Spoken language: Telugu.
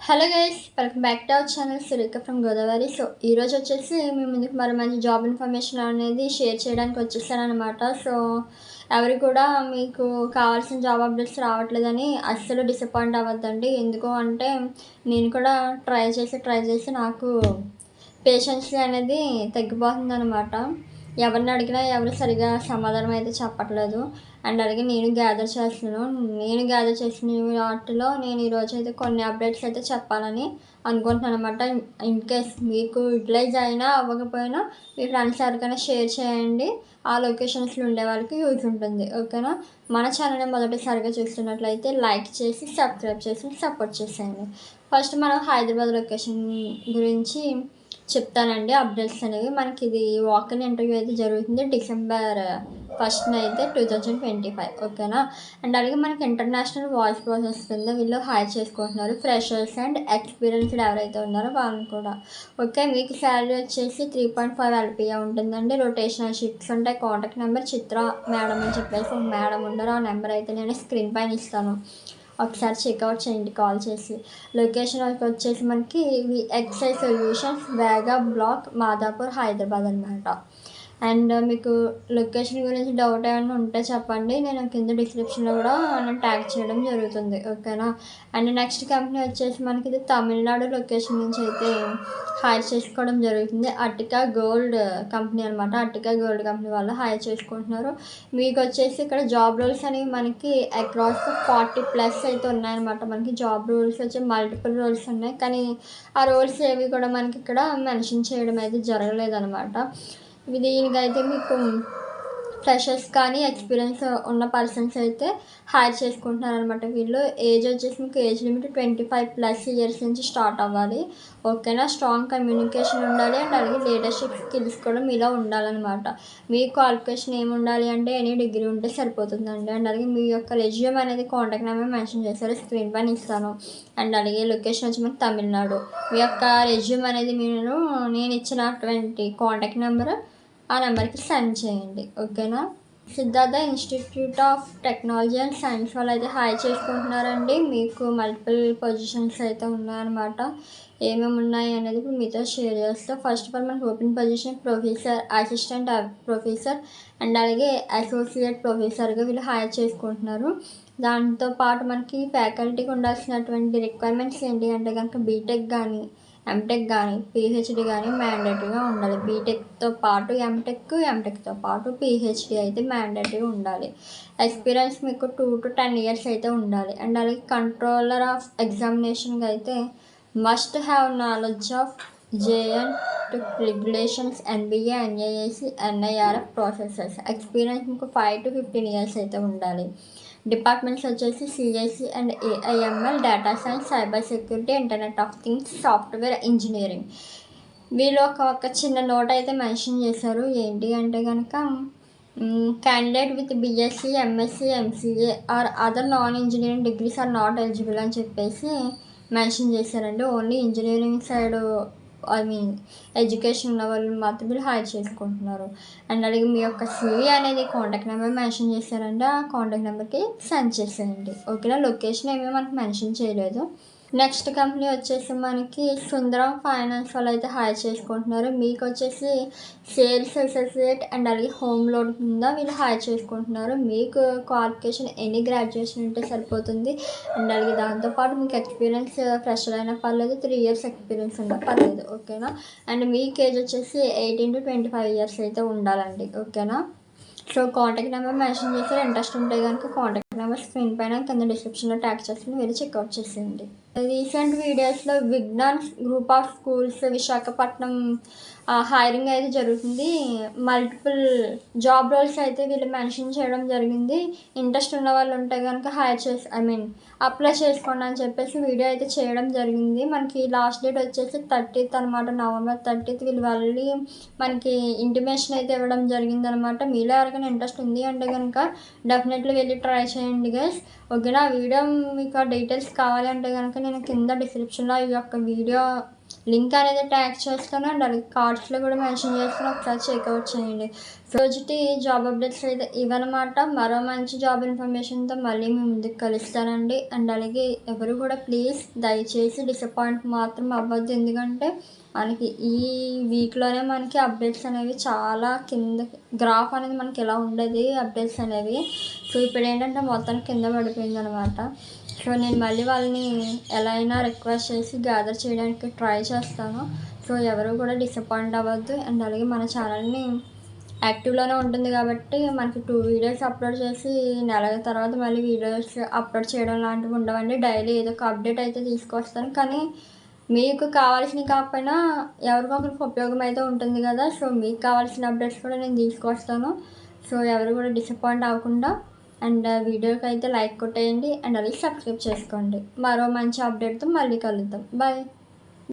Hello guys, welcome back to our channel Surekha from Godavari. So ఈరోజు వచ్చేసి మీ ముందుకు మరి మంచి జాబ్ ఇన్ఫర్మేషన్ అనేది షేర్ చేయడానికి వచ్చేసాను అనమాట. సో ఎవరు కూడా మీకు కావాల్సిన జాబ్ అప్డేట్స్ రావట్లేదని అస్సలు డిసప్పాయింట్ అవ్వద్దండి. ఎందుకు అంటే నేను కూడా ట్రై చేసి నాకు పేషెన్స్ అనేది తగ్గిపోతుంది అనమాట. ఎవరిని అడిగినా ఎవరు సరిగా సమాధానం అయితే చెప్పట్లేదు. అండ్ అలాగే నేను గ్యాదర్ చేసిన వాటిలో నేను ఈరోజు అయితే కొన్ని అప్డేట్స్ అయితే చెప్పాలని అనుకుంటున్నాను అనమాట. ఇన్ కేస్ మీకు యూటిలైజ్ అయినా అవ్వకపోయినా మీ ఫ్రెండ్స్ ఎవరికైనా షేర్ చేయండి. ఆ లొకేషన్స్లో ఉండే వాళ్ళకి యూజ్ ఉంటుంది. ఓకేనా? మన ఛానల్ని మొదటిసారిగా చూస్తున్నట్లయితే లైక్ చేసి సబ్స్క్రైబ్ చేసి సపోర్ట్ చేసేయండి. ఫస్ట్ మనం హైదరాబాద్ లొకేషన్ గురించి చెప్తానండి. అప్డేట్స్ అనేవి మనకి ఇది వాక్-ఇన్ ఇంటర్వ్యూ అయితే జరుగుతుంది December 1st అయితే 2025. ఓకేనా? అండ్ అలాగే మనకి ఇంటర్నేషనల్ వాయిస్ ప్రాసెస్ కింద వీళ్ళు హైర్ చేసుకుంటున్నారు ఫ్రెషర్స్ అండ్ ఎక్స్పీరియన్స్డ్ ఎవరైతే ఉన్నారో వాళ్ళని కూడా. ఓకే, మీకు శాలరీ వచ్చేసి 3.5 LPA ఉంటుందండి. రొటేషనల్ షిఫ్ట్స్ ఉంటాయి. కాంటాక్ట్ నెంబర్ చిత్ర మేడం అని చెప్పేసి ఒక మేడం ఉన్నారు. ఆ నెంబర్ అయితే నేను స్క్రీన్ పైన ఇస్తాను, ఒకసారి చెక్అవుట్ చేయండి కాల్ చేసి. లొకేషన్ వచ్చేసి మనకి ఎక్స్ఐ సొల్యూషన్స్, వేగా బ్లాక్, మాదాపూర్, హైదరాబాద్ అనమాట. అండ్ మీకు లొకేషన్ గురించి డౌట్ ఏమైనా ఉంటే చెప్పండి, నేను కింద డిస్క్రిప్షన్లో కూడా నేను ట్యాగ్ చేయడం జరుగుతుంది. ఓకేనా? అండ్ నెక్స్ట్ కంపెనీ వచ్చేసి మనకి ఇది తమిళనాడు లొకేషన్ నుంచి అయితే హైర్ చేసుకోవడం జరుగుతుంది. అర్టికా గోల్డ్ కంపెనీ అనమాట. అర్టికా గోల్డ్ కంపెనీ వాళ్ళు హైర్ చేసుకుంటున్నారు. మీకు వచ్చేసి ఇక్కడ జాబ్ రోల్స్ అనేవి మనకి అక్రాస్ 40+ అయితే ఉన్నాయన్నమాట. మనకి జాబ్ రోల్స్ వచ్చి మల్టిపుల్ రోల్స్ ఉన్నాయి, కానీ ఆ రోల్స్ ఏవి కూడా మనకి ఇక్కడ మెన్షన్ చేయడం అయితే జరగలేదన్నమాట. దీనికైతే మీకు ఫ్రెషర్స్ కానీ ఎక్స్పీరియన్స్ ఉన్న పర్సన్స్ అయితే హైర్ చేసుకుంటున్నారు అనమాట. వీళ్ళు ఏజ్ వచ్చేసి మీకు ఏజ్ లిమిట్ 25+ ఇయర్స్ నుంచి స్టార్ట్ అవ్వాలి. ఓకేనా? స్ట్రాంగ్ కమ్యూనికేషన్ ఉండాలి. అండ్ అలాగే లీడర్షిప్ స్కిల్స్ కూడా మీలో ఉండాలన్నమాట. మీ క్వాలిఫికేషన్ ఏమి ఉండాలి అంటే ఎనీ డిగ్రీ ఉంటే సరిపోతుందండి. అండ్ అలాగే మీ యొక్క రెజ్యూమ్ అనేది కాంటాక్ట్ నెంబర్ మెన్షన్ చేశారు, స్క్రీన్ పైన ఇస్తాను. అండ్ అలాగే లొకేషన్ వచ్చి మనకి తమిళనాడు. మీ యొక్క రెజ్యూమ్ అనేది నేను ఇచ్చినటువంటి కాంటాక్ట్ నెంబర్ ఆ నెంబర్కి సెండ్ చేయండి. ఓకేనా? Siddhartha institute of technology and science వాళ్ళు అయితే హైర్ చేసుకుంటున్నారండి. మీకు మల్టిపుల్ పొజిషన్స్ అయితే ఉన్నాయన్నమాట. ఏమేమి ఉన్నాయి అనేది ఇప్పుడు మీతో షేర్ చేస్తా. ఫస్ట్ ఆఫ్ ఆల్ మనకి open position professor, assistant professor and అలాగే అసోసియేట్ ప్రొఫెసర్గా వీళ్ళు హైర్ చేసుకుంటున్నారు. దాంతోపాటు మనకి ఫ్యాకల్టీకి ఉండాల్సినటువంటి రిక్వైర్మెంట్స్ ఏంటి అంటే కనుక బీటెక్ కానీ ఎంటెక్ కానీ పిహెచ్డి కానీ మ్యాండేటరీగా ఉండాలి. బీటెక్తో పాటు ఎంటెక్తో పాటు పిహెచ్డి అయితే మ్యాండేటరీగా ఉండాలి. ఎక్స్పీరియన్స్ మీకు 2 to 10 years అయితే ఉండాలి. అండ్ అలాగే కంట్రోలర్ ఆఫ్ ఎగ్జామినేషన్కి అయితే must have knowledge of JN regulations, NBA, NIAC, NIRF processes. Experience మీకు 5 to 15 years అయితే ఉండాలి. డిపార్ట్మెంట్స్ వచ్చేసి CSC and AIML, data science, cyber security, internet of things, software engineering. వీళ్ళు ఒక చిన్న నోట్ అయితే మెన్షన్ చేశారు. ఏంటి అంటే కనుక candidate with BSc, MSc, MCA or other non engineering degrees are not eligible అని చెప్పేసి మెన్షన్ చేశారండి. ఓన్లీ ఇంజనీరింగ్ సైడ్ ఎడ్యుకేషన్ ఉన్న వాళ్ళు మాత్రం వీళ్ళు హైర్ చేసుకుంటున్నారు. అండ్ అలాగే మీ యొక్క CV అనేది కాంటాక్ట్ నెంబర్ మెన్షన్ చేశారండి, ఆ కాంటాక్ట్ నెంబర్కి సెండ్ చేసేయండి. ఓకేనా? లొకేషన్ ఏమీ మనకు మెన్షన్ చేయలేదు. నెక్స్ట్ కంపెనీ వచ్చేసి మనకి సుందరం ఫైనాన్స్ వాళ్ళు అయితే హైర్ చేసుకుంటున్నారు. మీకు వచ్చేసి సేల్స్ అసోసియేట్ అండ్ అలాగే హోమ్ లోన్ కింద వీళ్ళు హైర్ చేసుకుంటున్నారు. మీకు క్వాలిఫికేషన్ ఎనీ గ్రాడ్యుయేషన్ ఉంటే సరిపోతుంది. అండ్ అలాగే దాంతోపాటు మీకు ఎక్స్పీరియన్స్ ఫ్రెషర్ అయినా పర్లేదు, 3 years ఎక్స్పీరియన్స్ ఉన్నా పర్లేదు. ఓకేనా? అండ్ మీకు ఏజ్ వచ్చేసి 18 to 25 years అయితే ఉండాలండి. ఓకేనా? సో కాంటాక్ట్ నెంబర్ మెన్షన్ చేశారు. ఇంట్రెస్ట్ ఉంటే కనుక కాంటాక్ట్ నెంబర్ స్క్రీన్ పైన కింద డిస్క్రిప్షన్లో ట్యాగ్ చేసుకుని వెళ్ళి చెక్అవుట్ చేసేయండి. రీసెంట్ వీడియోస్లో Vignan group of schools Visakhapatnam hiring అయితే జరుగుతుంది. మల్టిపుల్ జాబ్ రోల్స్ అయితే వీళ్ళు మెన్షన్ చేయడం జరిగింది. ఇంట్రెస్ట్ ఉన్న వాళ్ళు ఉంటే కనుక అప్లై చేసుకోండి అని చెప్పేసి వీడియో అయితే చేయడం జరిగింది. మనకి లాస్ట్ డేట్ వచ్చేసి 30th అనమాట, November 30th. వీళ్ళు వెళ్ళి మనకి ఇంటిమేషన్ అయితే ఇవ్వడం జరిగింది అనమాట. మీలో ఎవరికైనా ఇంట్రెస్ట్ ఉంది అంటే కనుక డెఫినెట్లీ వెళ్ళి ట్రై చేయండి గైస్. ఓకేనా? వీడియో మీకు డీటెయిల్స్ కావాలి అంటే కనుక నేను కింద డిస్క్రిప్షన్లో ఈ యొక్క వీడియో లింక్ అనేది ట్యాగ్ చేస్తాను అండ్ అలాగే కార్డ్స్లో కూడా మెన్షన్ చేస్తాను, ఒకసారి చెక్అవుట్ చేయండి. రోజుటి జాబ్ అప్డేట్స్ అయితే ఇవన్నమాట. మరో మంచి జాబ్ ఇన్ఫర్మేషన్తో మళ్ళీ మీ ముందుకు కలుస్తానండి. అండ్ అలాగే ఎవరు కూడా ప్లీజ్ దయచేసి డిసప్పాయింట్ మాత్రం అవ్వద్దు, ఎందుకంటే మనకి ఈ వీక్లోనే మనకి అప్డేట్స్ అనేవి చాలా కింద గ్రాఫ్ అనేది మనకి ఎలా ఉండేది అప్డేట్స్ అనేవి. సో ఇప్పుడు ఏంటంటే మొత్తం కింద పడిపోయింది అనమాట. సో నేను మళ్ళీ వాళ్ళని ఎలా అయినా రిక్వెస్ట్ చేసి గ్యాదర్ చేయడానికి ట్రై చేస్తాను. సో ఎవరు కూడా డిసప్పాయింట్ అవ్వద్దు. అండ్ అలాగే మన ఛానల్ని యాక్టివ్లోనే ఉంటుంది కాబట్టి మనకి 2 వీడియోస్ అప్లోడ్ చేసి నెల తర్వాత మళ్ళీ వీడియోస్ అప్లోడ్ చేయడం లాంటివి ఉండవండి. డైలీ ఏదో ఒక అప్డేట్ అయితే తీసుకొస్తాను, కానీ మీకు కావాల్సినవి కాకపోయినా ఎవరికొకరికి ఉపయోగం అయితే ఉంటుంది కదా. సో మీకు కావాల్సిన అప్డేట్స్ కూడా నేను తీసుకొస్తాను. సో ఎవరు కూడా డిసప్పాయింట్ అవ్వకుండా అండ్ వీడియోకి అయితే లైక్ కొట్టేయండి అండ్ అలాగే సబ్స్క్రైబ్ చేసుకోండి. మరో మంచి అప్డేట్తో మళ్ళీ కలుద్దాం. బాయ్.